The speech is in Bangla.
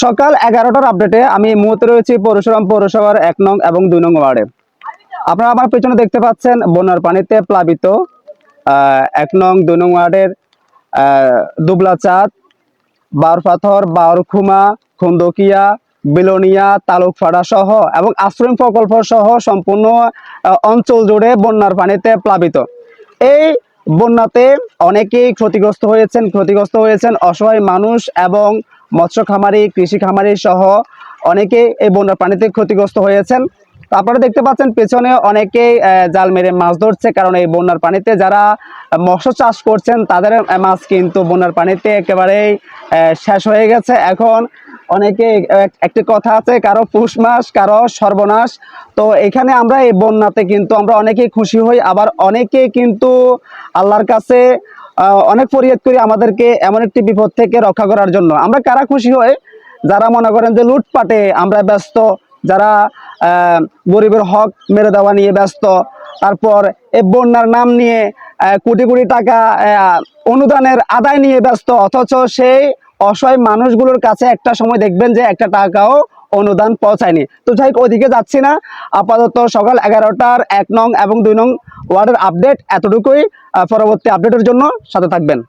সকাল 11টার আপডেটে আমি এই মুহূর্তে রয়েছি পরশুরাম পৌরসভার 1 নং এবং 2 নং ওয়ার্ডে। আপনারা আমার পেছনে দেখতে পাচ্ছেন বন্যার পানিতে প্লাবিত 1 নং 2 নং ওয়ার্ডের দুবলাচাঁদ, বাউরপাথর, বাউরখুমা, খন্দকিয়া, বিলোনিয়া, তালুকপাড়া সহ এবং আশ্রম প্রকল্প সহ সম্পূর্ণ অঞ্চল জুড়ে বন্যার পানিতে প্লাবিত। এই বন্যাতে অনেকেই ক্ষতিগ্রস্ত হয়েছেন অসহায় মানুষ এবং মৎস্য খামারি, কৃষি খামারি সহ অনেকেই এই বন্যার পানিতে ক্ষতিগ্রস্ত হয়েছেন। তো আপনারা দেখতে পাচ্ছেন পেছনে অনেকেই জাল মেরে মাছ ধরছে, কারণ এই বন্যার পানিতে যারা মৎস্য চাষ করছেন তাদের মাছ কিন্তু বন্যার পানিতে একেবারেই শেষ হয়ে গেছে। এখন অনেকে একটি কথা আছে, কারো পুষ মাস কারো সর্বনাশ। তো এখানে আমরা এই বন্যাতে কিন্তু আমরা অনেকেই খুশি হই, আবার অনেকে কিন্তু আল্লাহর কাছে অনেক ফরিয়াদ করি আমাদেরকে এমন একটি বিপদ থেকে রক্ষা করার জন্য। আমরা কারা খুশি হই? যারা মনে করেন যে লুটপাটে আমরা ব্যস্ত, যারা গরিবের হক মেরে দেওয়া নিয়ে ব্যস্ত, তারপর এই বন্যার নাম নিয়ে কোটি কোটি টাকা অনুদানের আদায় নিয়ে ব্যস্ত, অথচ সেই অসহায় মানুষগুলোর কাছে একটা সময় দেখবেন যে একটা টাকাও অনুদান পৌঁছায়নি। তো যাই হোক, ওদিকে যাচ্ছি না। আপাতত সকাল 11টার 1 নং এবং 2 নং ওয়ার্ডের আপডেট এতটুকুই। পরবর্তী আপডেটের জন্য সাথে থাকবেন।